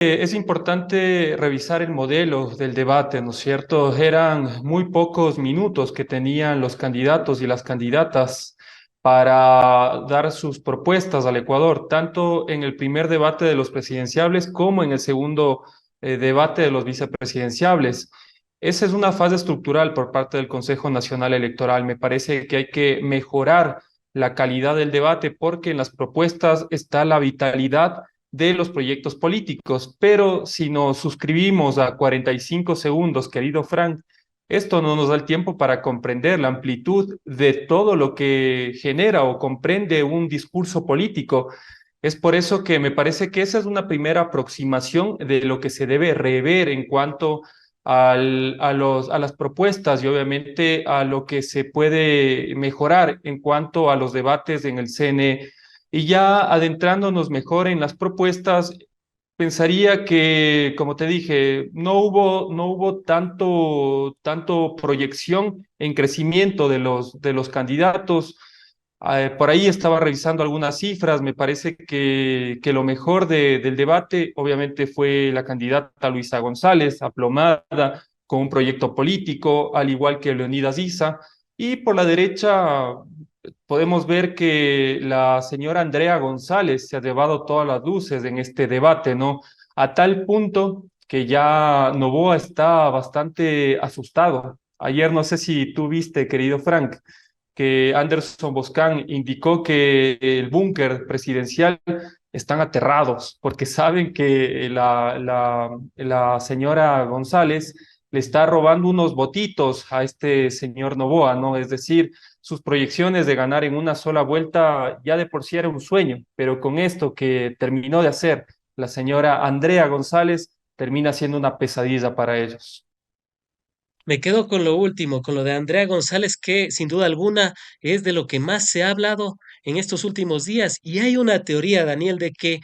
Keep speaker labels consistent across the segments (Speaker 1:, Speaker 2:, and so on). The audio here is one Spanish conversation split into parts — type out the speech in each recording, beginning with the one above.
Speaker 1: Es importante revisar el modelo del debate, ¿no es cierto? Eran muy pocos minutos que tenían los candidatos y las candidatas para dar sus propuestas al Ecuador, tanto en el primer debate de los presidenciables como en el segundo debate de los vicepresidenciables. Esa es una fase estructural por parte del Consejo Nacional Electoral. Me parece que hay que mejorar la calidad del debate porque en las propuestas está la vitalidad de los proyectos políticos, pero si nos suscribimos a 45 segundos, querido Frank, esto no nos da el tiempo para comprender la amplitud de todo lo que genera o comprende un discurso político. Es por eso que me parece que esa es una primera aproximación de lo que se debe rever en cuanto a las propuestas y obviamente a lo que se puede mejorar en cuanto a los debates en el CNE. Y ya adentrándonos mejor en las propuestas, pensaría que, como te dije, no hubo tanto proyección en crecimiento de los candidatos. Por ahí estaba revisando algunas cifras. Me parece que lo mejor del debate, obviamente, fue la candidata Luisa González, aplomada, con un proyecto político, al igual que Leonidas Issa. Y por la derecha podemos ver que la señora Andrea González se ha llevado todas las luces en este debate, ¿no? A tal punto que ya Noboa está bastante asustado. Ayer no sé si tú viste, querido Frank, que Anderson Boscan indicó que el búnker presidencial están aterrados porque saben que la señora González le está robando unos votitos a este señor Noboa, ¿no? Es decir, sus proyecciones de ganar en una sola vuelta ya de por sí era un sueño, pero con esto que terminó de hacer la señora Andrea González, termina siendo una pesadilla para ellos.
Speaker 2: Me quedo con lo último, con lo de Andrea González, que sin duda alguna es de lo que más se ha hablado en estos últimos días. Y hay una teoría, Daniel, de que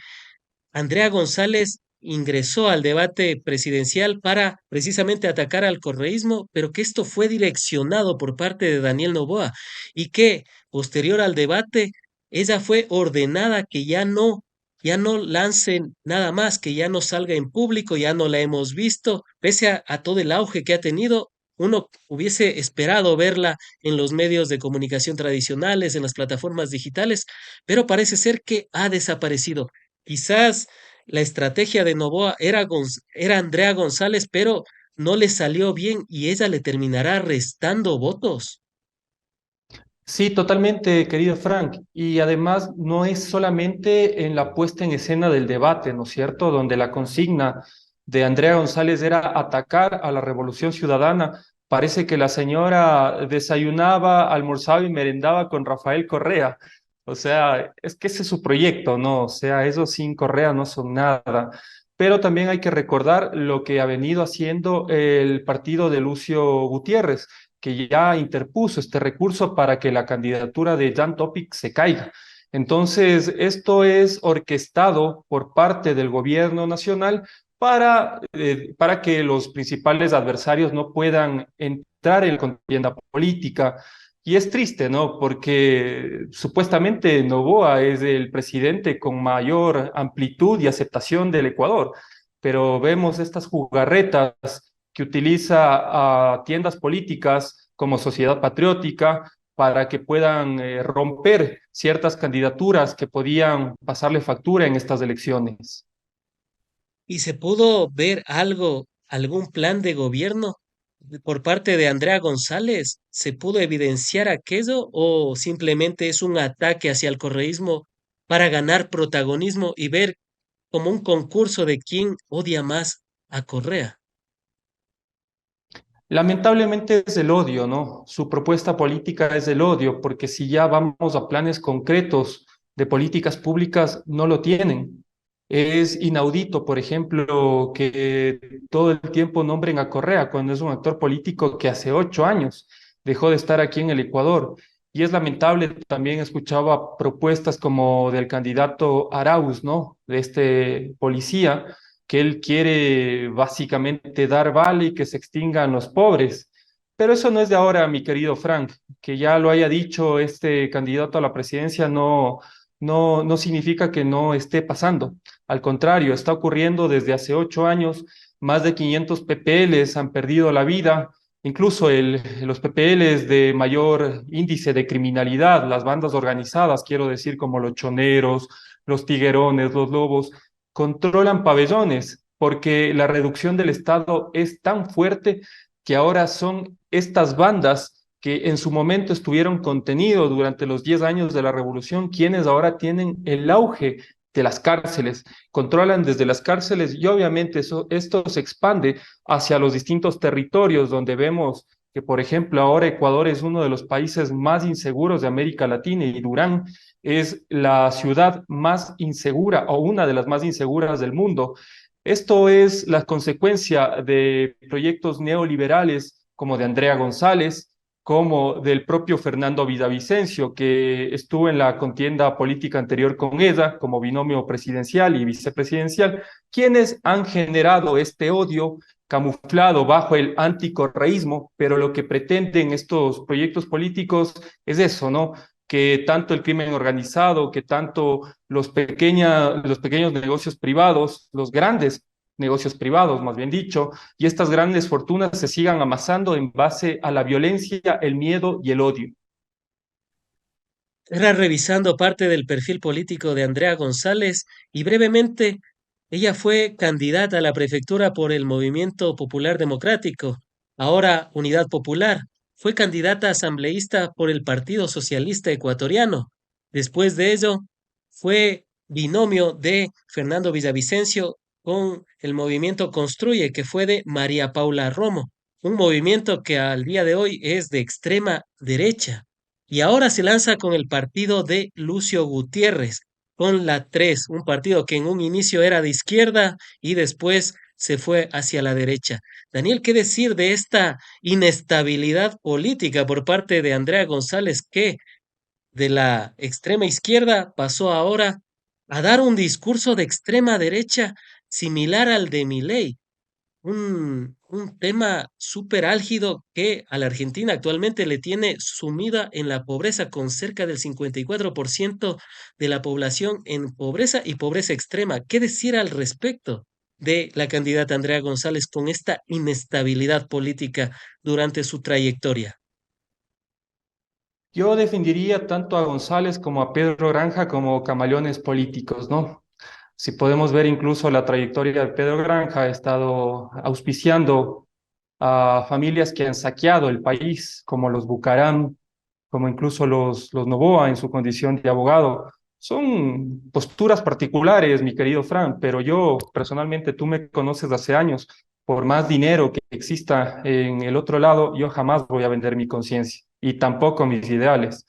Speaker 2: Andrea González ingresó al debate presidencial para precisamente atacar al correísmo, pero que esto fue direccionado por parte de Daniel Noboa y que posterior al debate ella fue ordenada que ya no lancen nada más, que ya no salga en público, ya no la hemos visto, pese a todo el auge que ha tenido. Uno hubiese esperado verla en los medios de comunicación tradicionales, en las plataformas digitales, pero parece ser que ha desaparecido. Quizás la estrategia de Novoa era Andrea González, pero no le salió bien y ella le terminará restando votos.
Speaker 1: Sí, totalmente, querido Frank. Y además no es solamente en la puesta en escena del debate, ¿no es cierto? Donde la consigna de Andrea González era atacar a la Revolución Ciudadana. Parece que la señora desayunaba, almorzaba y merendaba con Rafael Correa. O sea, es que ese es su proyecto, ¿no? O sea, esos sin Correa no son nada. Pero también hay que recordar lo que ha venido haciendo el partido de Lucio Gutiérrez, que ya interpuso este recurso para que la candidatura de Jan Topic se caiga. Entonces, esto es orquestado por parte del gobierno nacional para que los principales adversarios no puedan entrar en la contienda política. Y es triste, ¿no? Porque supuestamente Noboa es el presidente con mayor amplitud y aceptación del Ecuador, pero vemos estas jugarretas que utiliza a tiendas políticas como Sociedad Patriótica para que puedan romper ciertas candidaturas que podían pasarle factura en estas elecciones.
Speaker 2: ¿Y se pudo ver algún plan de gobierno por parte de Andrea González? ¿Se pudo evidenciar aquello o simplemente es un ataque hacia el correísmo para ganar protagonismo y ver como un concurso de quién odia más a Correa?
Speaker 1: Lamentablemente es el odio, ¿no? Su propuesta política es el odio, porque si ya vamos a planes concretos de políticas públicas, no lo tienen. Es inaudito, por ejemplo, que todo el tiempo nombren a Correa cuando es un actor político que hace 8 años dejó de estar aquí en el Ecuador. Y es lamentable, también escuchaba propuestas como del candidato Arauz, ¿no? De este policía que él quiere básicamente dar vale y que se extingan los pobres. Pero eso no es de ahora, mi querido Frank. Que ya lo haya dicho este candidato a la presidencia no significa que no esté pasando. Al contrario, está ocurriendo desde hace 8 años. Más de 500 PPLs han perdido la vida, incluso los PPLs de mayor índice de criminalidad, las bandas organizadas, quiero decir, como los choneros, los tiguerones, los lobos, controlan pabellones porque la reducción del Estado es tan fuerte que ahora son estas bandas que en su momento estuvieron contenidos durante los 10 años de la revolución, quienes ahora tienen el auge de las cárceles, controlan desde las cárceles y obviamente esto se expande hacia los distintos territorios donde vemos que, por ejemplo, ahora Ecuador es uno de los países más inseguros de América Latina y Durán es la ciudad más insegura o una de las más inseguras del mundo. Esto es la consecuencia de proyectos neoliberales como de Andrea González, como del propio Fernando Villavicencio, que estuvo en la contienda política anterior con ella como binomio presidencial y vicepresidencial, quienes han generado este odio camuflado bajo el anticorreísmo, pero lo que pretenden estos proyectos políticos es eso, ¿no? Que tanto el crimen organizado, que tanto los pequeños negocios privados, los grandes negocios privados, más bien dicho, y estas grandes fortunas se sigan amasando en base a la violencia, el miedo y el odio.
Speaker 2: Era revisando parte del perfil político de Andrea González y brevemente, ella fue candidata a la prefectura por el Movimiento Popular Democrático, ahora Unidad Popular. Fue candidata asambleísta por el Partido Socialista Ecuatoriano. Después de ello, fue binomio de Fernando Villavicencio con el movimiento Construye, que fue de María Paula Romo, un movimiento que al día de hoy es de extrema derecha. Y ahora se lanza con el partido de Lucio Gutiérrez, con la 3, un partido que en un inicio era de izquierda y después se fue hacia la derecha. Daniel, ¿qué decir de esta inestabilidad política por parte de Andrea González, que de la extrema izquierda pasó ahora a dar un discurso de extrema derecha similar al de Milei? Un tema súper álgido que a la Argentina actualmente le tiene sumida en la pobreza, con cerca del 54% de la población en pobreza y pobreza extrema. ¿Qué decir al respecto de la candidata Andrea González con esta inestabilidad política durante su trayectoria?
Speaker 1: Yo defendería tanto a González como a Pedro Granja como camaleones políticos, ¿no? Si podemos ver incluso la trayectoria de Pedro Granja, ha estado auspiciando a familias que han saqueado el país, como los Bucaram, como incluso los Noboa en su condición de abogado. Son posturas particulares, mi querido Fran, pero yo personalmente, tú me conoces de hace años, por más dinero que exista en el otro lado, yo jamás voy a vender mi conciencia y tampoco mis ideales.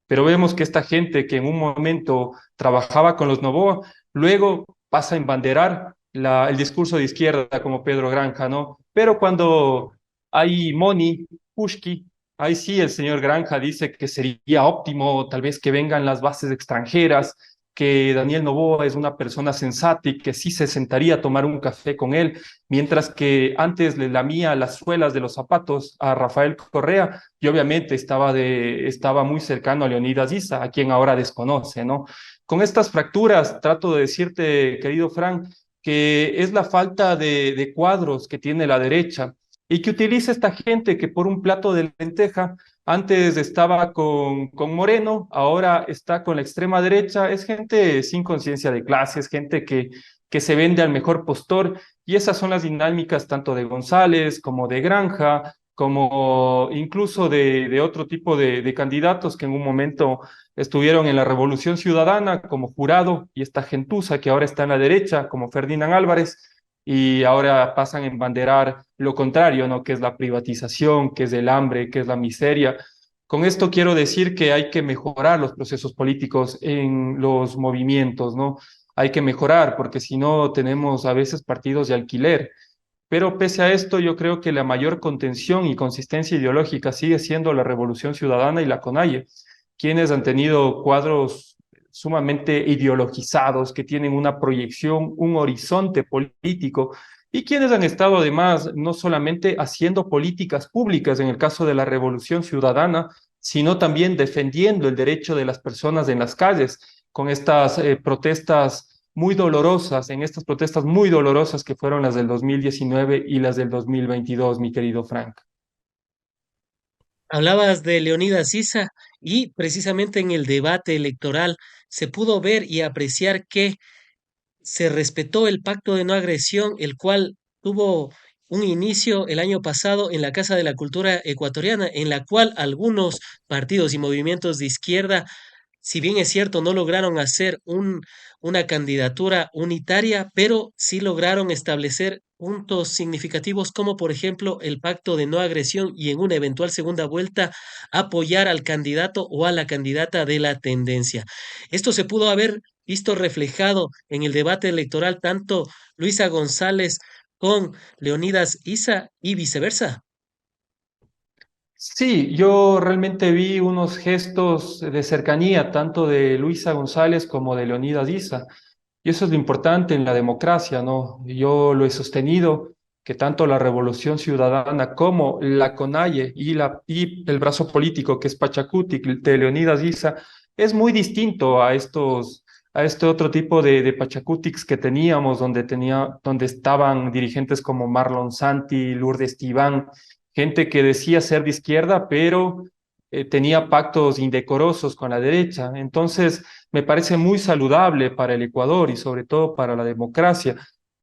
Speaker 1: Pero vemos que esta gente que en un momento trabajaba con los Noboa, luego pasa a embanderar el discurso de izquierda como Pedro Granja, ¿no? Pero cuando hay money, pushki, ahí sí el señor Granja dice que sería óptimo tal vez que vengan las bases extranjeras, que Daniel Noboa es una persona sensata y que sí se sentaría a tomar un café con él, mientras que antes le lamía las suelas de los zapatos a Rafael Correa y obviamente estaba muy cercano a Leonidas Issa, a quien ahora desconoce, ¿no? Con estas fracturas, trato de decirte, querido Frank, que es la falta de cuadros que tiene la derecha y que utiliza esta gente que por un plato de lenteja antes estaba con Moreno, ahora está con la extrema derecha, es gente sin conciencia de clase, es gente que se vende al mejor postor y esas son las dinámicas tanto de González como de Granja, como incluso de otro tipo de candidatos que en un momento estuvieron en la Revolución Ciudadana como Jurado y esta gentuza que ahora está en la derecha como Ferdinand Álvarez y ahora pasan a embanderar lo contrario, ¿no? Que es la privatización, que es el hambre, que es la miseria. Con esto quiero decir que hay que mejorar los procesos políticos en los movimientos, ¿no? Hay que mejorar porque si no tenemos a veces partidos de alquiler. Pero pese a esto, yo creo que la mayor contención y consistencia ideológica sigue siendo la Revolución Ciudadana y la CONAIE, quienes han tenido cuadros sumamente ideologizados, que tienen una proyección, un horizonte político, y quienes han estado además no solamente haciendo políticas públicas en el caso de la Revolución Ciudadana, sino también defendiendo el derecho de las personas en las calles con estas protestas muy dolorosas, en estas protestas muy dolorosas que fueron las del 2019 y las del 2022, mi querido Frank.
Speaker 2: Hablabas de Leonidas Issa y precisamente en el debate electoral se pudo ver y apreciar que se respetó el pacto de no agresión, el cual tuvo un inicio el año pasado en la Casa de la Cultura Ecuatoriana, en la cual algunos partidos y movimientos de izquierda, si bien es cierto, no lograron hacer una candidatura unitaria, pero sí lograron establecer puntos significativos como por ejemplo el pacto de no agresión y en una eventual segunda vuelta apoyar al candidato o a la candidata de la tendencia. Esto se pudo haber visto reflejado en el debate electoral tanto Luisa González con Leonidas Issa y viceversa.
Speaker 1: Sí, yo realmente vi unos gestos de cercanía tanto de Luisa González como de Leonidas Issa. Y eso es lo importante en la democracia, ¿no? Yo lo he sostenido, que tanto la Revolución Ciudadana como la CONAIE y el brazo político que es Pachacuti de Leonidas Issa es muy distinto a este otro tipo de Pachacutics que teníamos, donde estaban dirigentes como Marlon Santi, Lourdes Tibán, gente que decía ser de izquierda, pero tenía pactos indecorosos con la derecha. Entonces, me parece muy saludable para el Ecuador y sobre todo para la democracia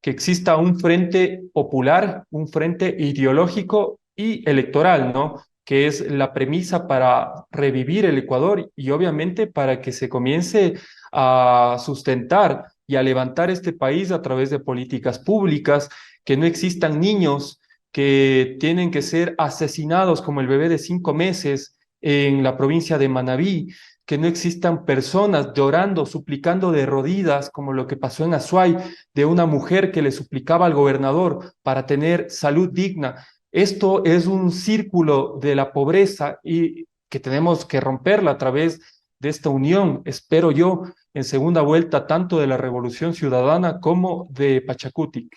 Speaker 1: que exista un frente popular, un frente ideológico y electoral, ¿no? Que es la premisa para revivir el Ecuador y obviamente para que se comience a sustentar y a levantar este país a través de políticas públicas, que no existan niños que tienen que ser asesinados como el bebé de 5 meses en la provincia de Manabí, que no existan personas llorando, suplicando de rodillas, como lo que pasó en Azuay, de una mujer que le suplicaba al gobernador para tener salud digna. Esto es un círculo de la pobreza y que tenemos que romperla a través de esta unión, espero yo, en segunda vuelta, tanto de la Revolución Ciudadana como de Pachacuti.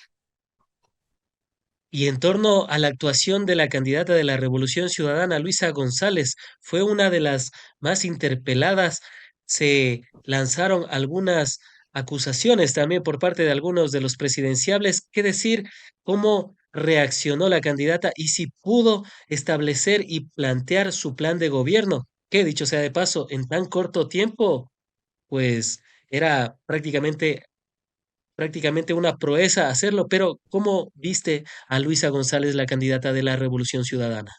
Speaker 2: Y en torno a la actuación de la candidata de la Revolución Ciudadana, Luisa González, fue una de las más interpeladas. Se lanzaron algunas acusaciones también por parte de algunos de los presidenciables. ¿Qué decir? ¿Cómo reaccionó la candidata y si pudo establecer y plantear su plan de gobierno? Que dicho sea de paso, en tan corto tiempo, pues era prácticamente una proeza hacerlo, pero ¿cómo viste a Luisa González, la candidata de la Revolución Ciudadana?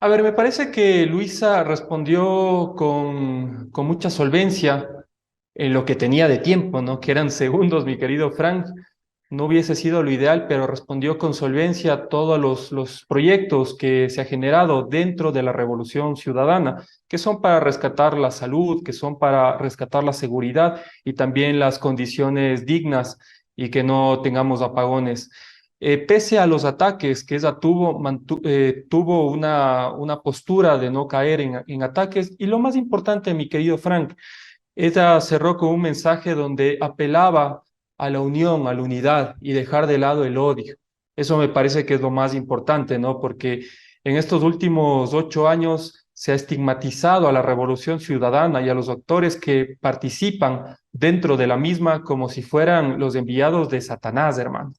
Speaker 1: A ver, me parece que Luisa respondió con mucha solvencia en lo que tenía de tiempo, ¿no? Que eran segundos, mi querido Frank. No hubiese sido lo ideal, pero respondió con solvencia a todos los proyectos que se ha generado dentro de la Revolución Ciudadana, que son para rescatar la salud, que son para rescatar la seguridad y también las condiciones dignas y que no tengamos apagones. Pese a los ataques que ella tuvo una postura de no caer en ataques y lo más importante, mi querido Frank, ella cerró con un mensaje donde apelaba a la unión, a la unidad y dejar de lado el odio. Eso me parece que es lo más importante, ¿no? Porque en estos últimos 8 años se ha estigmatizado a la Revolución Ciudadana y a los actores que participan dentro de la misma como si fueran los enviados de Satanás, hermano,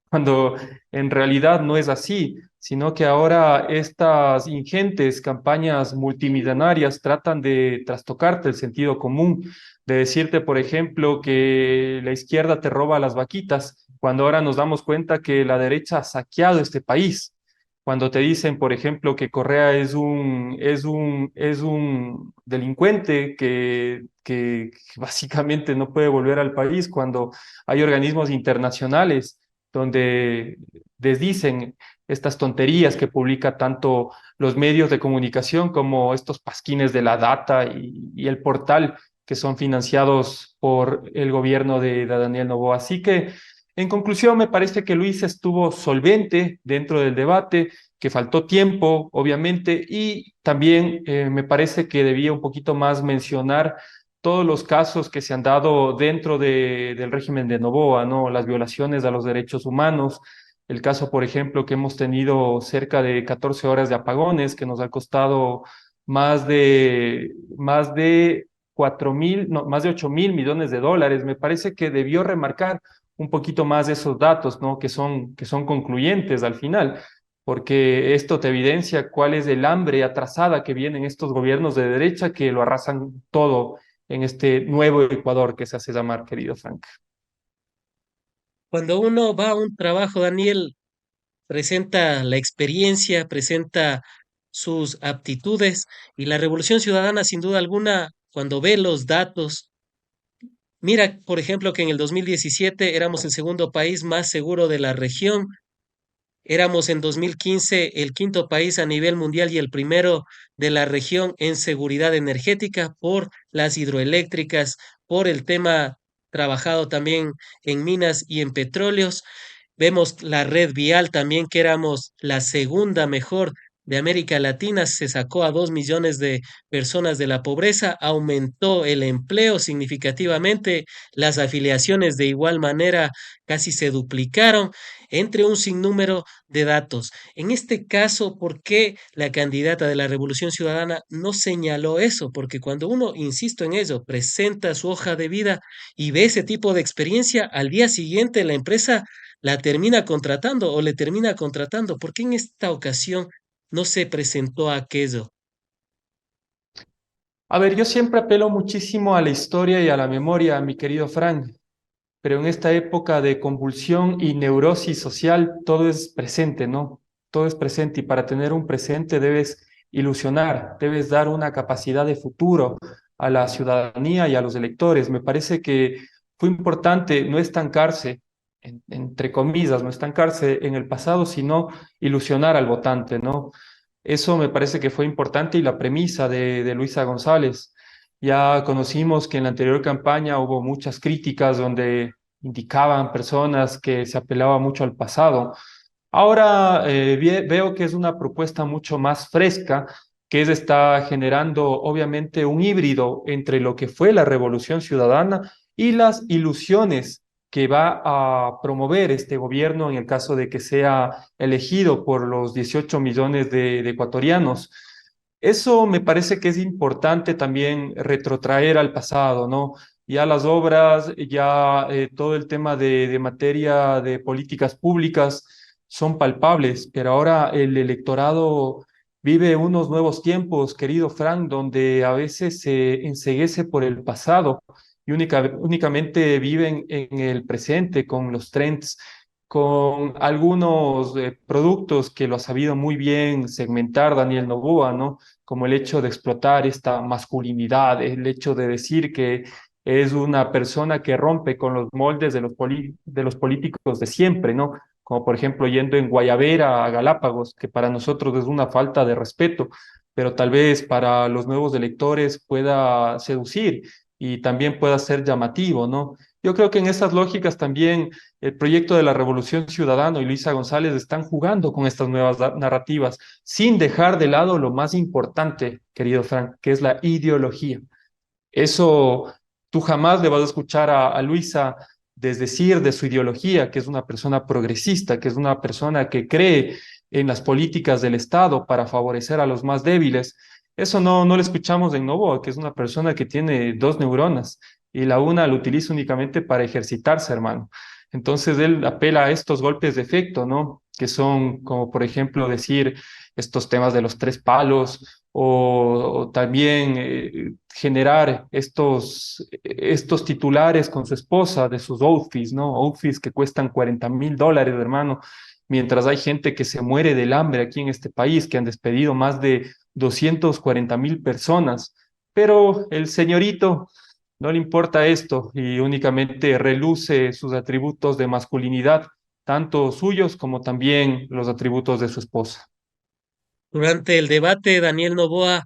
Speaker 1: cuando en realidad no es así, sino que ahora estas ingentes campañas multimillonarias tratan de trastocarte el sentido común, de decirte, por ejemplo, que la izquierda te roba las vaquitas, cuando ahora nos damos cuenta que la derecha ha saqueado este país. Cuando te dicen, por ejemplo, que Correa es un delincuente que básicamente no puede volver al país, cuando hay organismos internacionales donde desdicen estas tonterías que publica tanto los medios de comunicación como estos pasquines de la data y el portal que son financiados por el gobierno de Daniel Noboa. Así que, en conclusión, me parece que Luis estuvo solvente dentro del debate, que faltó tiempo, obviamente, y también me parece que debía un poquito más mencionar todos los casos que se han dado dentro del régimen de Noboa, ¿no? Las violaciones a los derechos humanos, el caso, por ejemplo, que hemos tenido cerca de 14 horas de apagones, que nos ha costado más de 4.000, no, más de 8.000 millones de dólares. Me parece que debió remarcar un poquito más esos datos, ¿no? Que son concluyentes al final, porque esto te evidencia cuál es el hambre atrasada que vienen estos gobiernos de derecha que lo arrasan todo en este nuevo Ecuador que se hace llamar, querido Frank.
Speaker 2: Cuando uno va a un trabajo, Daniel, presenta la experiencia, presenta sus aptitudes y la Revolución Ciudadana, sin duda alguna, cuando ve los datos, mira, por ejemplo, que en el 2017 éramos el segundo país más seguro de la región. Éramos en 2015 el quinto país a nivel mundial y el primero de la región en seguridad energética por las hidroeléctricas, por el tema trabajado también en minas y en petróleos. Vemos la red vial también, que éramos la segunda mejor de América Latina, se sacó a 2 millones de personas de la pobreza, aumentó el empleo significativamente, las afiliaciones de igual manera casi se duplicaron, entre un sinnúmero de datos. En este caso, ¿por qué la candidata de la Revolución Ciudadana no señaló eso? Porque cuando uno, insisto en ello, presenta su hoja de vida y ve ese tipo de experiencia, al día siguiente la empresa la termina contratando o le termina contratando. ¿Por qué en esta ocasión no se presentó aquello?
Speaker 1: A ver, yo siempre apelo muchísimo a la historia y a la memoria, mi querido Frank, pero en esta época de convulsión y neurosis social, todo es presente, ¿no? Todo es presente y para tener un presente debes ilusionar, debes dar una capacidad de futuro a la ciudadanía y a los electores. Me parece que fue importante no estancarse, entre comillas, no estancarse en el pasado, sino ilusionar al votante, ¿no? Eso me parece que fue importante y la premisa de Luisa González. Ya conocimos que en la anterior campaña hubo muchas críticas donde indicaban personas que se apelaba mucho al pasado. Ahora veo que es una propuesta mucho más fresca, está generando obviamente un híbrido entre lo que fue la Revolución Ciudadana y las ilusiones que va a promover este gobierno en el caso de que sea elegido por los 18 millones de ecuatorianos. Eso me parece que es importante también retrotraer al pasado, ¿no? Ya las obras, ya todo el tema de materia de políticas públicas son palpables, pero ahora el electorado vive unos nuevos tiempos, querido Frank, donde a veces se enceguece por el pasado y únicamente viven en el presente con los trends, con algunos productos que lo ha sabido muy bien segmentar Daniel Noboa, ¿no? Como el hecho de explotar esta masculinidad, el hecho de decir que es una persona que rompe con los moldes de los políticos de siempre, ¿no? Como por ejemplo yendo en Guayabera a Galápagos, que para nosotros es una falta de respeto, pero tal vez para los nuevos electores pueda seducir y también pueda ser llamativo, ¿no? Yo creo que en esas lógicas también el proyecto de la Revolución Ciudadana y Luisa González están jugando con estas nuevas narrativas, sin dejar de lado lo más importante, querido Frank, que es la ideología. Eso tú jamás le vas a escuchar a Luisa desdecir de su ideología, que es una persona progresista, que es una persona que cree en las políticas del Estado para favorecer a los más débiles. Eso no lo escuchamos en Novoa, que es una persona que tiene dos neuronas y la una la utiliza únicamente para ejercitarse, hermano. Entonces él apela a estos golpes de efecto, ¿no? Que son como, por ejemplo, decir estos temas de los tres palos o también generar estos titulares con su esposa de sus outfits, ¿no? Outfits que cuestan 40.000 dólares, hermano, mientras hay gente que se muere del hambre aquí en este país, que han despedido más de 240.000 personas. Pero el señorito no le importa esto y únicamente reluce sus atributos de masculinidad, tanto suyos como también los atributos de su esposa.
Speaker 2: Durante el debate, Daniel Noboa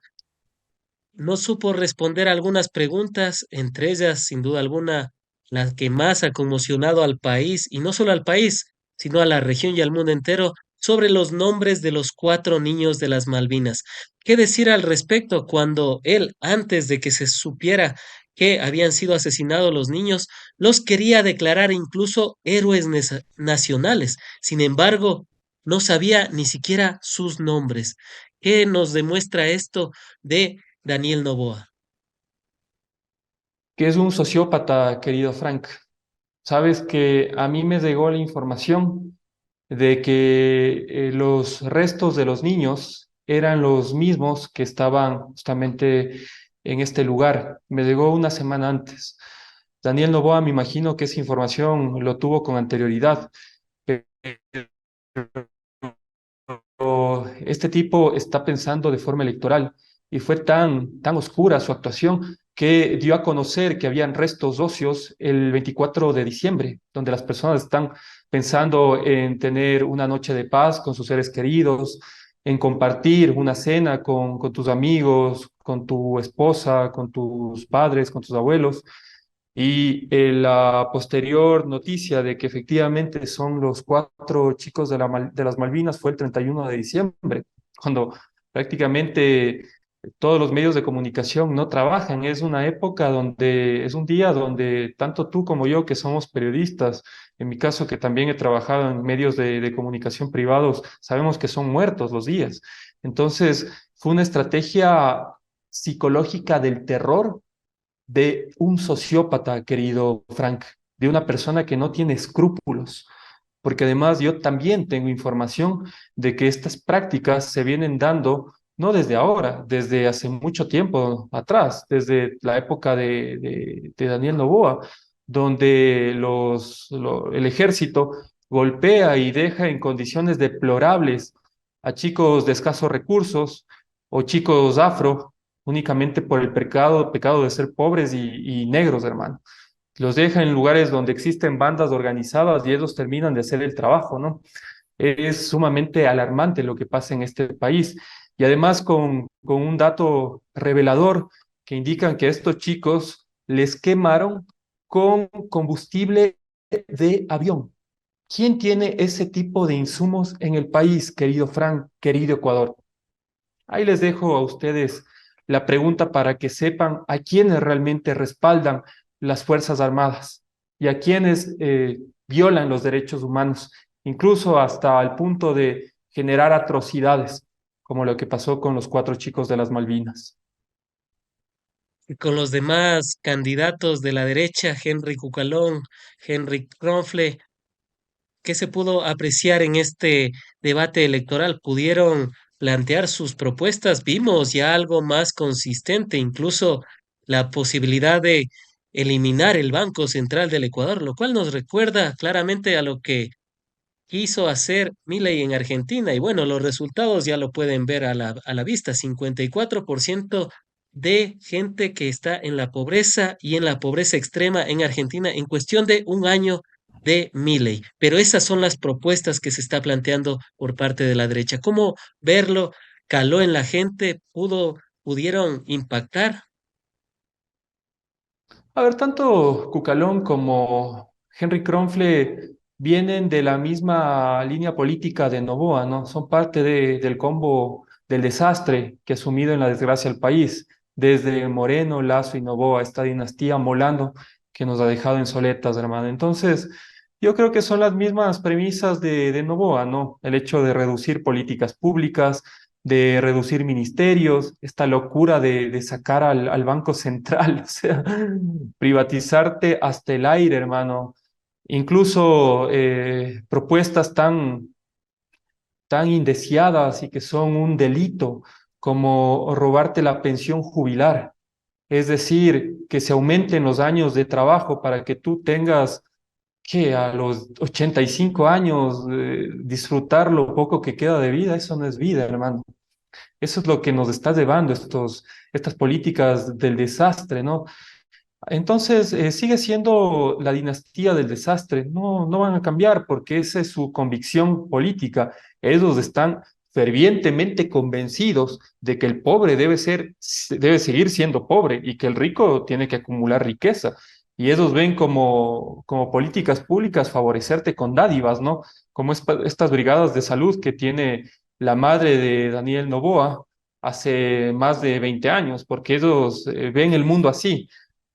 Speaker 2: no supo responder algunas preguntas, entre ellas, sin duda alguna, la que más ha conmocionado al país, y no solo al país, sino a la región y al mundo entero, sobre los nombres de los 4 niños de las Malvinas. ¿Qué decir al respecto cuando él, antes de que se supiera que habían sido asesinados los niños, los quería declarar incluso héroes nacionales? Sin embargo, no sabía ni siquiera sus nombres. ¿Qué nos demuestra esto de Daniel Noboa?
Speaker 1: que es un sociópata, querido Frank. Sabes que a mí me llegó la información de que los restos de los niños eran los mismos que estaban justamente en este lugar. Me llegó una semana antes. Daniel Noboa, me imagino que esa información lo tuvo con anterioridad. Este tipo está pensando de forma electoral y fue tan oscura su actuación que dio a conocer que habían restos óseos el 24 de diciembre, donde las personas están pensando en tener una noche de paz con sus seres queridos, en compartir una cena con tus amigos, con tu esposa, con tus padres, con tus abuelos. Y la posterior noticia de que efectivamente son los cuatro chicos de las Malvinas fue el 31 de diciembre, cuando prácticamente todos los medios de comunicación no trabajan. Es una época donde, es un día donde tanto tú como yo, que somos periodistas, en mi caso que también he trabajado en medios de comunicación privados, sabemos que son muertos los días. Entonces, fue una estrategia psicológica del terror de un sociópata, querido Frank, de una persona que no tiene escrúpulos, porque además yo también tengo información de que estas prácticas se vienen dando no desde ahora, desde hace mucho tiempo atrás, desde la época de Daniel Noboa, donde el ejército golpea y deja en condiciones deplorables a chicos de escasos recursos o chicos afro únicamente por el pecado de ser pobres y negros, hermano. Los deja en lugares donde existen bandas organizadas y ellos terminan de hacer el trabajo, ¿no? Es sumamente alarmante lo que pasa en este país. Y además con un dato revelador que indican que a estos chicos les quemaron con combustible de avión. ¿Quién tiene ese tipo de insumos en el país, querido Frank, querido Ecuador? Ahí les dejo a ustedes la pregunta para que sepan a quiénes realmente respaldan las Fuerzas Armadas y a quienes violan los derechos humanos, incluso hasta el punto de generar atrocidades, como lo que pasó con los cuatro chicos de las Malvinas.
Speaker 2: Y con los demás candidatos de la derecha, Henry Cucalón, Henry Kronfle, ¿qué se pudo apreciar en este debate electoral? ¿Pudieron plantear sus propuestas? Vimos ya algo más consistente, incluso la posibilidad de eliminar el Banco Central del Ecuador, lo cual nos recuerda claramente a lo que quiso hacer Milei en Argentina. Y bueno, los resultados ya lo pueden ver a la vista. 54% de gente que está en la pobreza y en la pobreza extrema en Argentina en cuestión de un año de Milei. Pero esas son las propuestas que se está planteando por parte de la derecha. ¿Cómo verlo? ¿Caló en la gente? ¿Pudieron impactar?
Speaker 1: A ver, tanto Cucalón como Henry Kronfle vienen de la misma línea política de Noboa, ¿no? Son parte del combo del desastre que ha sumido en la desgracia al país, desde Moreno, Lazo y Noboa, esta dinastía molando que nos ha dejado en soletas, hermano. Entonces, yo creo que son las mismas premisas de Noboa, ¿no? El hecho de reducir políticas públicas, de reducir ministerios, esta locura de sacar al Banco Central, o sea, privatizarte hasta el aire, hermano. Incluso propuestas tan indeseadas y que son un delito como robarte la pensión jubilar. Es decir, que se aumenten los años de trabajo para que tú tengas que a los 85 años disfrutar lo poco que queda de vida. Eso no es vida, hermano. Eso es lo que nos está llevando estas políticas del desastre, ¿no? Entonces, sigue siendo la dinastía del desastre. No van a cambiar porque esa es su convicción política. Ellos están fervientemente convencidos de que el pobre debe seguir siendo pobre y que el rico tiene que acumular riqueza. Y ellos ven como políticas públicas favorecerte con dádivas, ¿no? Como estas brigadas de salud que tiene la madre de Daniel Noboa hace más de 20 años, porque ellos ven el mundo así,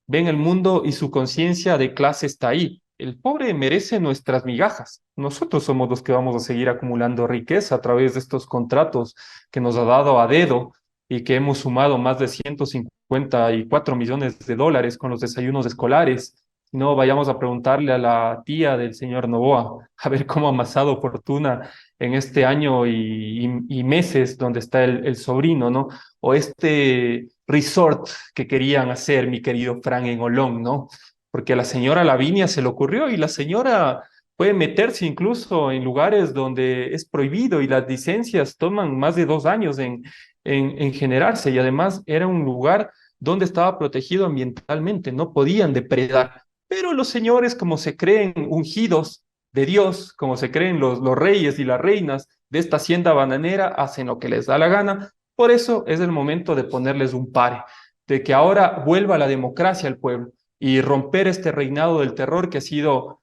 Speaker 1: ven el mundo y su conciencia de clase está ahí. El pobre merece nuestras migajas. Nosotros somos los que vamos a seguir acumulando riqueza a través de estos contratos que nos ha dado a dedo y que hemos sumado más de 150 $54 millones con los desayunos escolares. No, vayamos a preguntarle a la tía del señor Novoa, a ver cómo ha amasado fortuna en este año y meses donde está el sobrino, ¿no? O este resort que querían hacer, mi querido Fran, en Olón, ¿no? Porque a la señora Lavinia se le ocurrió y la señora puede meterse incluso en lugares donde es prohibido y las licencias toman más de 2 años en generarse y además era un lugar donde estaba protegido ambientalmente, no podían depredar. Pero los señores, como se creen ungidos de Dios, como se creen los reyes y las reinas de esta hacienda bananera, hacen lo que les da la gana. Por eso es el momento de ponerles un pare, de que ahora vuelva la democracia al pueblo y romper este reinado del terror que ha sido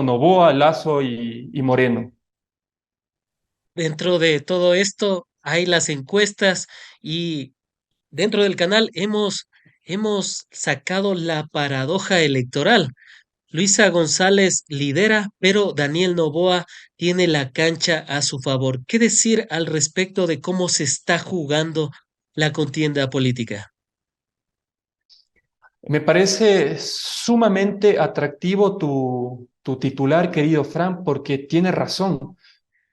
Speaker 1: Noboa, Lazo y Moreno.
Speaker 2: Dentro de todo esto hay las encuestas y dentro del canal hemos sacado la paradoja electoral. Luisa González lidera, pero Daniel Noboa tiene la cancha a su favor. ¿Qué decir al respecto de cómo se está jugando la contienda política?
Speaker 1: Me parece sumamente atractivo tu titular, querido Fran, porque tiene razón.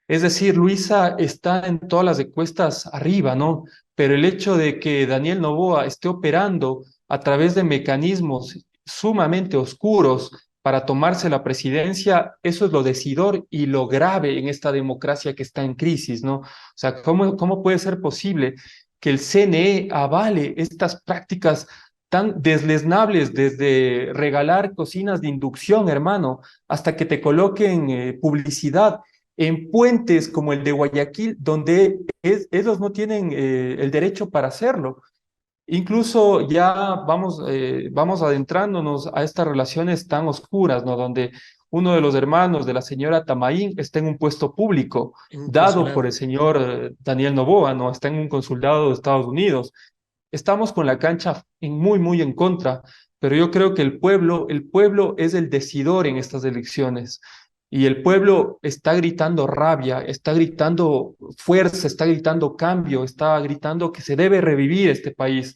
Speaker 1: Es decir, Luisa está en todas las encuestas arriba, ¿no? Pero el hecho de que Daniel Noboa esté operando a través de mecanismos sumamente oscuros para tomarse la presidencia, eso es lo decidor y lo grave en esta democracia que está en crisis, ¿no? O sea, ¿cómo puede ser posible que el CNE avale estas prácticas tan deslesnables, desde regalar cocinas de inducción, hermano, hasta que te coloquen publicidad en puentes como el de Guayaquil, donde ellos no tienen el derecho para hacerlo? Incluso ya vamos adentrándonos a estas relaciones tan oscuras, ¿no? Donde uno de los hermanos de la señora Tamaín está en un puesto público
Speaker 2: En un
Speaker 1: dado por
Speaker 2: consulado.
Speaker 1: el señor Daniel Noboa, ¿no? Está en un consulado de Estados Unidos. Estamos con la cancha muy en contra, pero yo creo que el pueblo es el decidor en estas elecciones. Y el pueblo está gritando rabia, está gritando fuerza, está gritando cambio, está gritando que se debe revivir este país.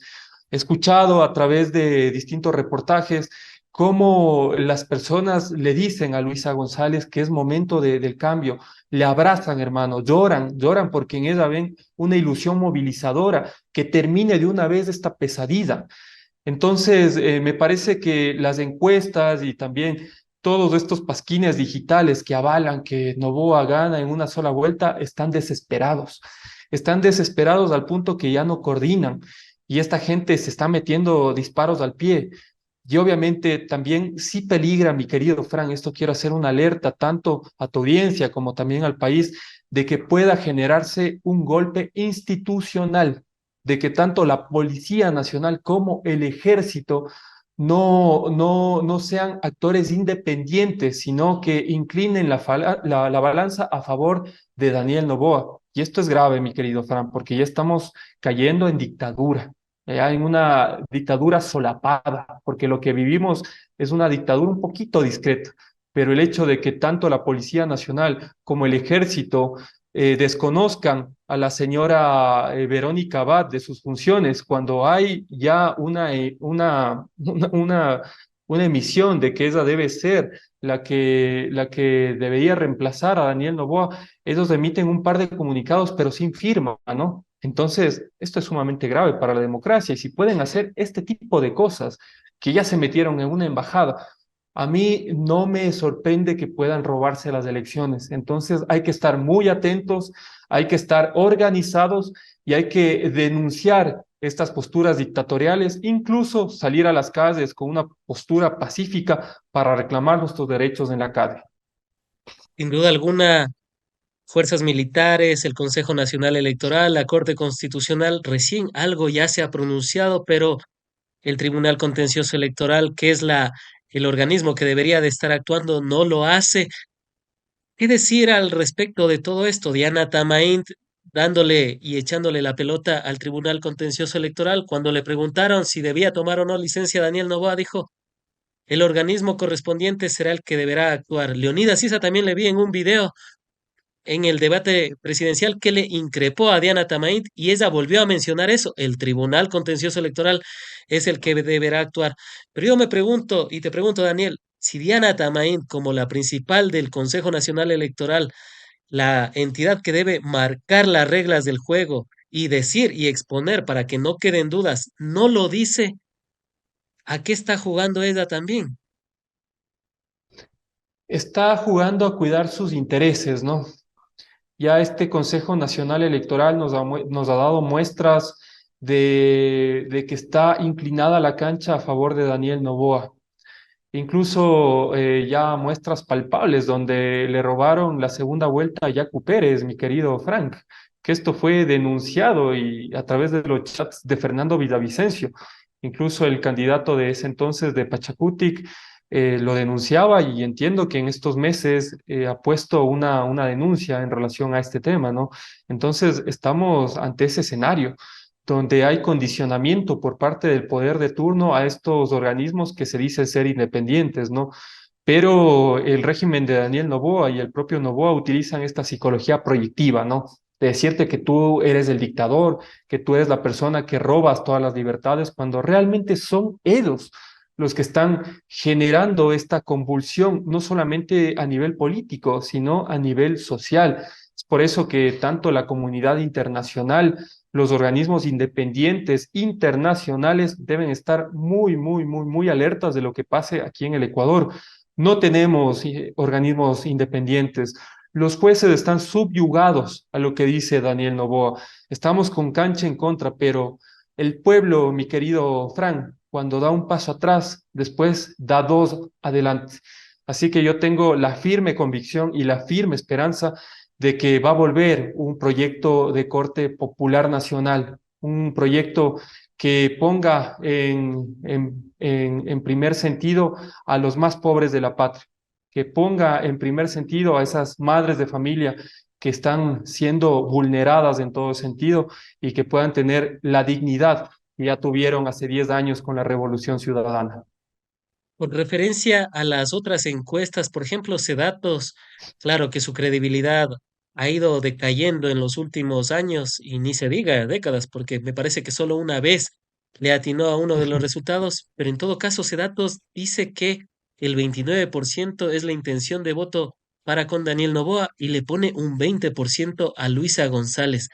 Speaker 1: He escuchado a través de distintos reportajes cómo las personas le dicen a Luisa González que es momento del cambio, le abrazan, hermano, lloran porque en ella ven una ilusión movilizadora que termine de una vez esta pesadilla. Entonces, me parece que las encuestas y también todos estos pasquines digitales que avalan que Noboa gana en una sola vuelta están desesperados. Están desesperados al punto que ya no coordinan y esta gente se está metiendo disparos al pie. Y obviamente también sí peligra, mi querido Fran, esto quiero hacer una alerta tanto a tu audiencia como también al país, de que pueda generarse un golpe institucional, de que tanto la Policía Nacional como el Ejército no sean actores independientes, sino que inclinen la balanza a favor de Daniel Noboa. Y esto es grave, mi querido Fran, porque ya estamos cayendo en dictadura, en una dictadura solapada, porque lo que vivimos es una dictadura un poquito discreta, pero el hecho de que tanto la Policía Nacional como el Ejército desconozcan a la señora Verónica Abad de sus funciones cuando hay ya una emisión de que ella debe ser la que debería reemplazar a Daniel Noboa. Ellos emiten un par de comunicados, pero sin firma, ¿no? Entonces, esto es sumamente grave para la democracia y si pueden hacer este tipo de cosas que ya se metieron en una embajada, a mí no me sorprende que puedan robarse las elecciones. Entonces, hay que estar muy atentos, hay que estar organizados y hay que denunciar estas posturas dictatoriales, incluso salir a las calles con una postura pacífica para reclamar nuestros derechos en la calle.
Speaker 2: Sin duda alguna, fuerzas militares, el Consejo Nacional Electoral, la Corte Constitucional, recién algo ya se ha pronunciado, pero el Tribunal Contencioso Electoral, que es el organismo que debería de estar actuando, no lo hace. ¿Qué decir al respecto de todo esto? Diana Tamaint dándole y echándole la pelota al Tribunal Contencioso Electoral. Cuando le preguntaron si debía tomar o no licencia, Daniel Noboa dijo, el organismo correspondiente será el que deberá actuar. Leonidas Issa también le vi en un video en el debate presidencial que le increpó a Diana Tamaint y ella volvió a mencionar eso. El Tribunal Contencioso Electoral es el que deberá actuar. Pero yo me pregunto, y te pregunto, Daniel, si Diana Tamaint, como la principal del Consejo Nacional Electoral, la entidad que debe marcar las reglas del juego y decir y exponer para que no queden dudas, no lo dice, ¿a qué está jugando ella también?
Speaker 1: Está jugando a cuidar sus intereses, ¿no? Ya este Consejo Nacional Electoral nos ha dado muestras de que está inclinada la cancha a favor de Daniel Noboa. Incluso ya muestras palpables donde le robaron la segunda vuelta a Yacu Pérez, mi querido Frank, que esto fue denunciado y a través de los chats de Fernando Villavicencio. Incluso el candidato de ese entonces de Pachacutic lo denunciaba y entiendo que en estos meses ha puesto una denuncia en relación a este tema, ¿no? Entonces estamos ante ese escenario donde hay condicionamiento por parte del poder de turno a estos organismos que se dicen ser independientes, ¿no? Pero el régimen de Daniel Noboa y el propio Noboa utilizan esta psicología proyectiva, ¿no? De decirte que tú eres el dictador, que tú eres la persona que robas todas las libertades, cuando realmente son ellos los que están generando esta convulsión, no solamente a nivel político, sino a nivel social. Es por eso que tanto la comunidad internacional, los organismos independientes internacionales deben estar muy alertas de lo que pase aquí en el Ecuador. No tenemos organismos independientes. Los jueces están subyugados a lo que dice Daniel Noboa. Estamos con cancha en contra, pero el pueblo, mi querido Fran, cuando da un paso atrás, después da dos adelante. Así que yo tengo la firme convicción y la firme esperanza de que va a volver un proyecto de corte popular nacional, un proyecto que ponga en primer sentido a los más pobres de la patria, que ponga en primer sentido a esas madres de familia que están siendo vulneradas en todo sentido y que puedan tener la dignidad que ya tuvieron hace 10 años con la Revolución Ciudadana.
Speaker 2: Con referencia a las otras encuestas, por ejemplo, Cedatos, claro que su credibilidad ha ido decayendo en los últimos años y ni se diga décadas, porque me parece que solo una vez le atinó a uno de los resultados, pero en todo caso, Cedatos dice que el 29% es la intención de voto para con Daniel Noboa y le pone un 20% a Luisa González.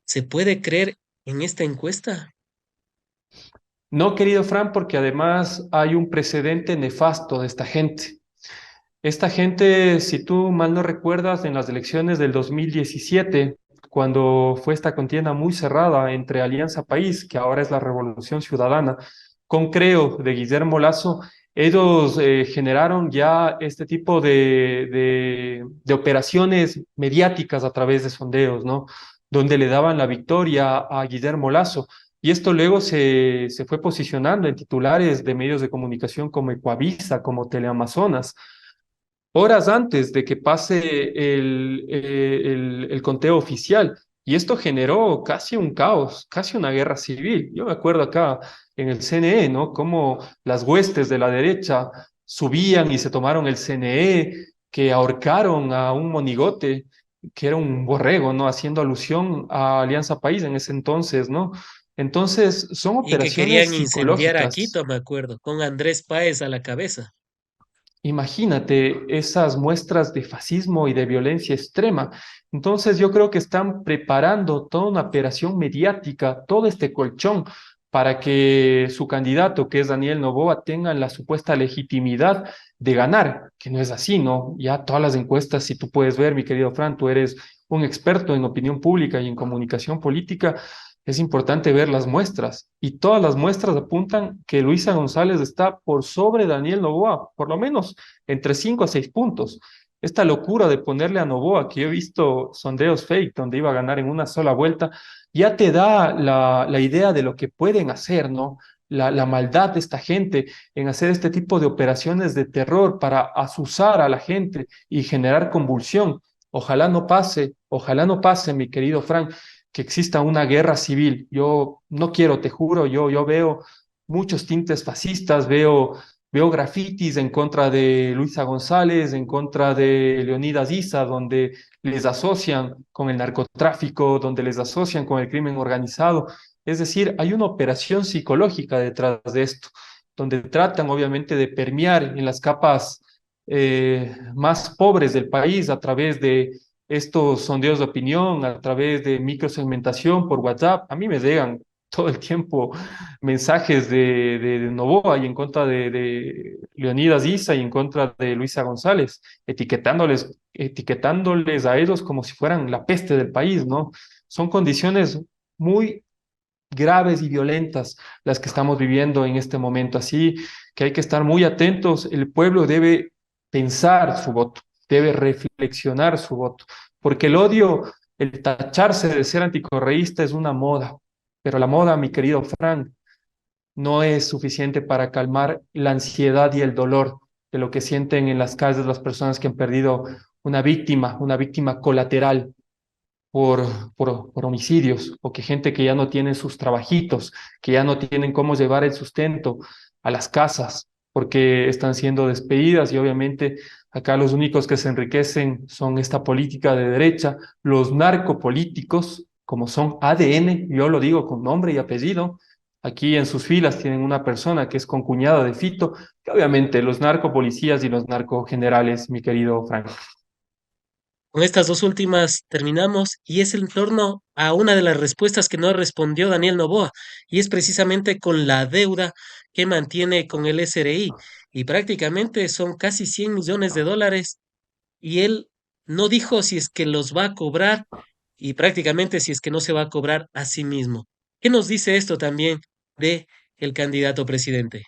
Speaker 2: ¿Se puede creer en esta encuesta?
Speaker 1: No, querido Fran, porque además hay un precedente nefasto de esta gente. Esta gente, si tú mal no recuerdas, en las elecciones del 2017, cuando fue esta contienda muy cerrada entre Alianza País, que ahora es la Revolución Ciudadana, con Creo de Guillermo Lazo, ellos generaron ya este tipo de operaciones mediáticas a través de sondeos, ¿no? Donde le daban la victoria a Guillermo Lazo. Y esto luego se fue posicionando en titulares de medios de comunicación como Ecuavisa, como Teleamazonas horas antes de que pase el conteo oficial. Y esto generó casi un caos, casi una guerra civil. Yo me acuerdo acá en el CNE, ¿no? Cómo las huestes de la derecha subían y se tomaron el CNE, que ahorcaron a un monigote, que era un borrego, ¿no? Haciendo alusión a Alianza País en ese entonces, ¿no? Entonces, son
Speaker 2: Y que querían
Speaker 1: operaciones
Speaker 2: incendiar a
Speaker 1: psicológicas.
Speaker 2: Quito, me acuerdo, con Andrés Páez a la cabeza.
Speaker 1: Imagínate esas muestras de fascismo y de violencia extrema. Entonces yo creo que están preparando toda una operación mediática, todo este colchón, para que su candidato, que es Daniel Noboa, tenga la supuesta legitimidad de ganar, que no es así, ¿no? Ya todas las encuestas, si tú puedes ver, mi querido Fran, tú eres un experto en opinión pública y en comunicación política, es importante ver las muestras y todas las muestras apuntan que Luisa González está por sobre Daniel Noboa, por lo menos entre 5 a 6 puntos. Esta locura de ponerle a Noboa, que yo he visto sondeos fake donde iba a ganar en una sola vuelta, ya te da la idea de lo que pueden hacer, ¿no? La maldad de esta gente en hacer este tipo de operaciones de terror para asusar a la gente y generar convulsión. Ojalá no pase, mi querido Frank, que exista una guerra civil. Yo no quiero, te juro, yo veo muchos tintes fascistas, veo Veo grafitis en contra de Luisa González, en contra de Leonidas Issa, donde les asocian con el narcotráfico, donde les asocian con el crimen organizado. Es decir, hay una operación psicológica detrás de esto, donde tratan obviamente de permear en las capas más pobres del país a través de estos sondeos de opinión, a través de microsegmentación por WhatsApp. A mí me llegan todo el tiempo mensajes de Noboa y en contra de Leonidas Issa y en contra de Luisa González, etiquetándoles a ellos como si fueran la peste del país, ¿no? Son condiciones muy graves y violentas las que estamos viviendo en este momento, así que hay que estar muy atentos. El pueblo debe pensar su voto, debe reflexionar su voto, porque el odio, el tacharse de ser anticorreísta es una moda, pero la moda, mi querido Frank, no es suficiente para calmar la ansiedad y el dolor de lo que sienten en las calles las personas que han perdido una víctima colateral por homicidios, o que gente que ya no tiene sus trabajitos, que ya no tienen cómo llevar el sustento a las casas, porque están siendo despedidas y obviamente acá los únicos que se enriquecen son esta política de derecha, los narcopolíticos, como son ADN, yo lo digo con nombre y apellido. Aquí en sus filas tienen una persona que es concuñada de Fito, que obviamente los narcopolicías y los narcogenerales, mi querido Frank.
Speaker 2: Con estas dos últimas terminamos y es en torno a una de las respuestas que no respondió Daniel Noboa y es precisamente con la deuda que mantiene con el SRI y prácticamente son casi 100 millones de dólares y él no dijo si es que los va a cobrar y prácticamente si es que no se va a cobrar a sí mismo. ¿Qué nos dice esto también de el candidato presidente?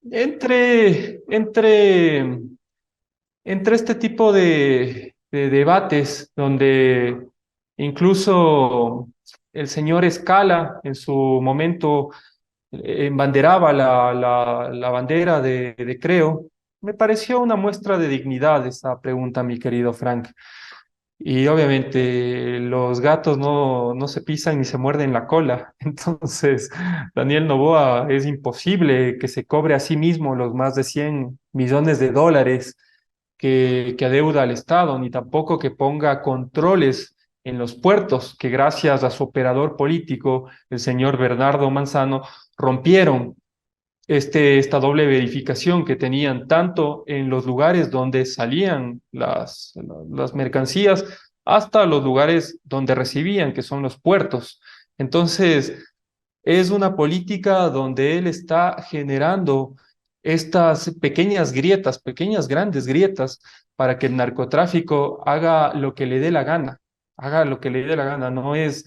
Speaker 1: Entre, entre entre este tipo de debates donde incluso el señor Escala en su momento embanderaba la bandera de Creo, me pareció una muestra de dignidad esa pregunta, mi querido Frank. Y obviamente los gatos no se pisan ni se muerden la cola. Entonces, Daniel Noboa, es imposible que se cobre a sí mismo los más de 100 millones de dólares que adeuda al Estado, ni tampoco que ponga controles en los puertos, que gracias a su operador político, el señor Bernardo Manzano, rompieron esta doble verificación que tenían tanto en los lugares donde salían las mercancías hasta los lugares donde recibían, que son los puertos. Entonces, es una política donde él está generando estas pequeñas grietas, pequeñas grandes grietas, para que el narcotráfico haga lo que le dé la gana, haga lo que le dé la gana. No es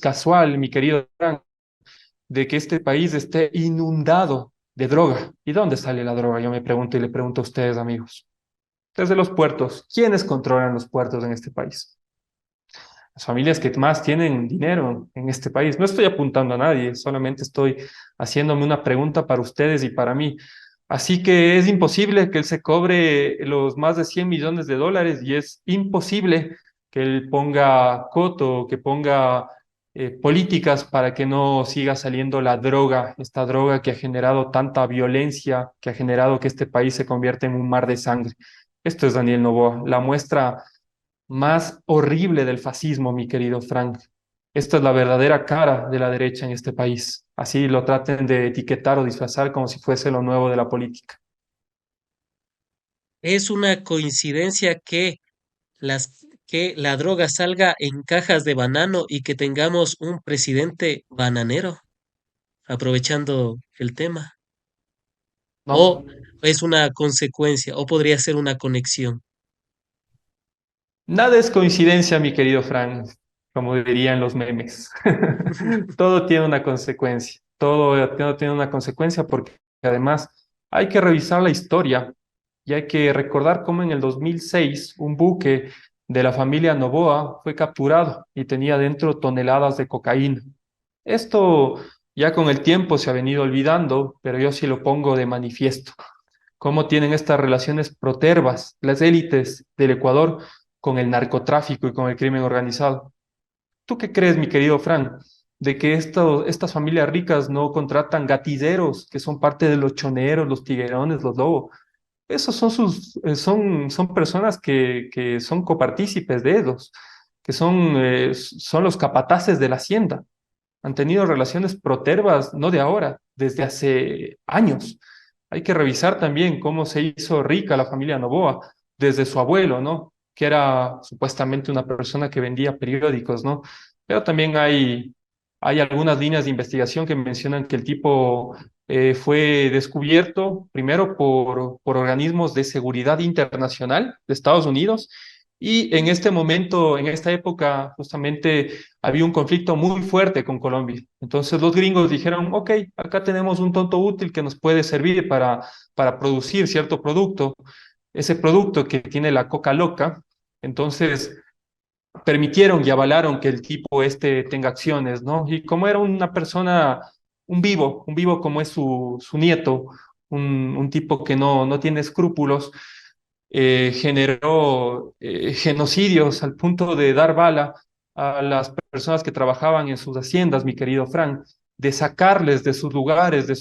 Speaker 1: casual, mi querido Frank, de que este país esté inundado de droga. ¿Y dónde sale la droga? Yo me pregunto y le pregunto a ustedes, amigos. Desde los puertos. ¿Quiénes controlan los puertos en este país? Las familias que más tienen dinero en este país. No estoy apuntando a nadie, solamente estoy haciéndome una pregunta para ustedes y para mí. Así que es imposible que él se cobre los más de 100 millones de dólares y es imposible que él ponga coto, que ponga políticas para que no siga saliendo la droga, esta droga que ha generado tanta violencia, que ha generado que este país se convierta en un mar de sangre. Esto es Daniel Noboa, la muestra más horrible del fascismo, mi querido Frank. Esta es la verdadera cara de la derecha en este país. Así lo traten de etiquetar o disfrazar como si fuese lo nuevo de la política.
Speaker 2: Es una coincidencia que la droga salga en cajas de banano y que tengamos un presidente bananero, aprovechando el tema. O
Speaker 1: No,
Speaker 2: es una consecuencia, o podría ser una conexión.
Speaker 1: nada es coincidencia, mi querido Frank, como dirían los memes. Todo tiene una consecuencia, todo tiene una consecuencia porque además hay que revisar la historia y hay que recordar cómo en el 2006 un buque de la familia Noboa fue capturado y tenía dentro toneladas de cocaína. Esto ya con el tiempo se ha venido olvidando, pero yo sí lo pongo de manifiesto. Cómo tienen estas relaciones protervas las élites del Ecuador con el narcotráfico y con el crimen organizado. ¿Tú qué crees, mi querido Fran? de que estas familias ricas no contratan gatilleros, que son parte de los choneros, los tiguerones, los lobos. Esos son son personas que son copartícipes de ellos, que son los capataces de la hacienda. Han tenido relaciones protervas, no de ahora, desde hace años. Hay que revisar también cómo se hizo rica la familia Noboa, desde su abuelo, ¿no? Que era supuestamente una persona que vendía periódicos, ¿no? Pero también hay algunas líneas de investigación que mencionan que el tipo fue descubierto primero por organismos de seguridad internacional de Estados Unidos y en este momento, en esta época, justamente había un conflicto muy fuerte con Colombia. Entonces los gringos dijeron, ok, acá tenemos un tonto útil que nos puede servir para producir cierto producto, ese producto que tiene la coca loca. Entonces permitieron y avalaron que el tipo este tenga acciones, ¿no? Y como era una persona, un vivo como es su nieto, un tipo que no tiene escrúpulos, generó genocidios al punto de dar bala a las personas que trabajaban en sus haciendas, mi querido Frank, de sacarles de sus lugares, de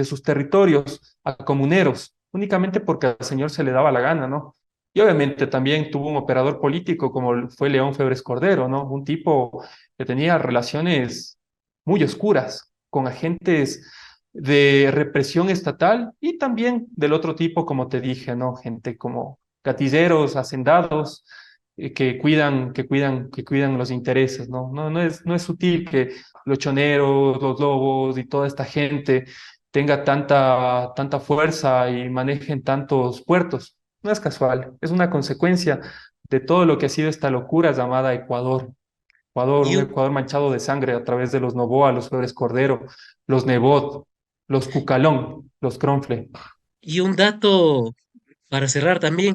Speaker 1: sus territorios a comuneros, únicamente porque al señor se le daba la gana, ¿no? Y obviamente también tuvo un operador político como fue León Febres Cordero, ¿no? Un tipo que tenía relaciones muy oscuras con agentes de represión estatal y también del otro tipo, como te dije, ¿no? Gente como gatilleros, hacendados, que cuidan los intereses, ¿no? No es sutil que los choneros, los lobos y toda esta gente tenga tanta fuerza y manejen tantos puertos. No es casual, es una consecuencia de todo lo que ha sido esta locura llamada Ecuador. Ecuador,
Speaker 2: Y
Speaker 1: un
Speaker 2: un,
Speaker 1: Ecuador manchado de sangre a través de los Noboa, los Flores Cordero, los Nebot, los Cucalón, los Cronfle.
Speaker 2: y un dato para cerrar también.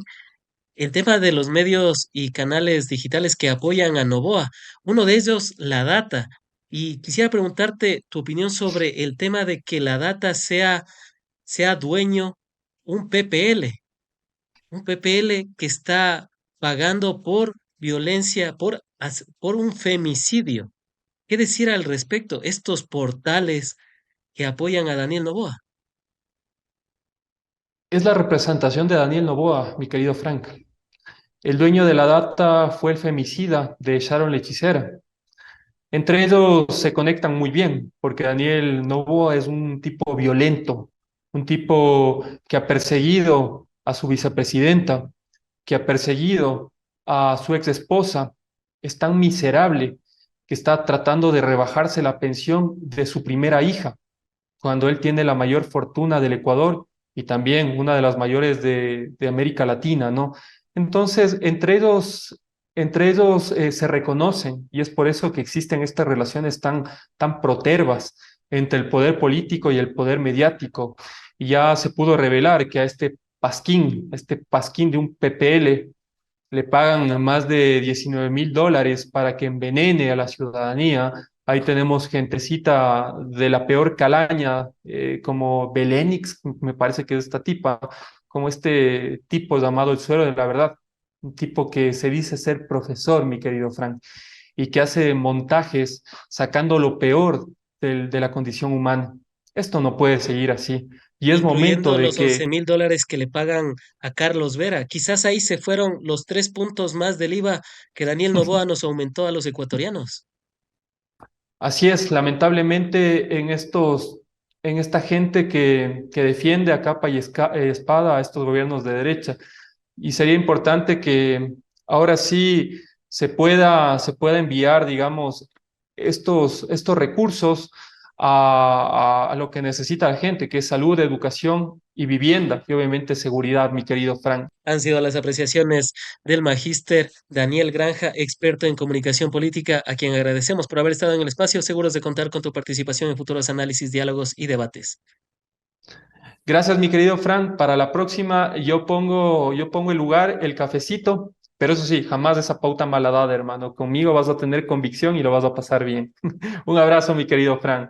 Speaker 2: El tema de los medios y canales digitales que apoyan a Novoa, uno de ellos, La Data. Y quisiera preguntarte tu opinión sobre el tema de que La Data sea dueño un PPL, un PPL que está pagando por violencia, por un femicidio. ¿Qué decir al respecto? Estos portales que apoyan a Daniel Novoa.
Speaker 1: Es la representación de Daniel Noboa, mi querido Frank. El dueño de la data fue el femicida de Sharon la hechicera. Entre ellos se conectan muy bien, porque Daniel Noboa es un tipo violento, un tipo que ha perseguido a su vicepresidenta, que ha perseguido a su ex esposa. Es tan miserable que está tratando de rebajarse la pensión de su primera hija, cuando él tiene la mayor fortuna del Ecuador y también una de las mayores de América Latina, ¿no? Entonces, entre ellos se reconocen y es por eso que existen estas relaciones tan protervas entre el poder político y el poder mediático. Y ya se pudo revelar que a este pasquín de un PPL, le pagan más de $19.000 para que envenene a la ciudadanía. Ahí tenemos gentecita de la peor calaña, como Belenix, me parece que es esta tipa, como este tipo llamado el suero de la verdad, un tipo que se dice ser profesor, mi querido Frank, y que hace montajes sacando lo peor de la condición humana. Esto no puede seguir así. Y es momento
Speaker 2: Incluyendo
Speaker 1: de
Speaker 2: los
Speaker 1: que
Speaker 2: 11.000 dólares que le pagan a Carlos Vera. Quizás ahí se fueron los 3 puntos más del IVA que Daniel Noboa nos aumentó a los ecuatorianos.
Speaker 1: así es, lamentablemente en esta gente que defiende a capa y espada a estos gobiernos de derecha. Y sería importante que ahora sí se pueda enviar, digamos, estos recursos a lo que necesita la gente, que es salud, educación y vivienda, y obviamente seguridad, mi querido Frank.
Speaker 2: Han sido las apreciaciones del magíster Daniel Granja, experto en comunicación política, a quien agradecemos por haber estado en el espacio, seguros de contar con tu participación en futuros análisis, diálogos y debates.
Speaker 1: Gracias, mi querido Frank. Para la próxima yo pongo el lugar, el cafecito, pero eso sí, jamás esa pauta malhadada, hermano. Conmigo vas a tener convicción y lo vas a pasar bien. Un abrazo, mi querido Frank.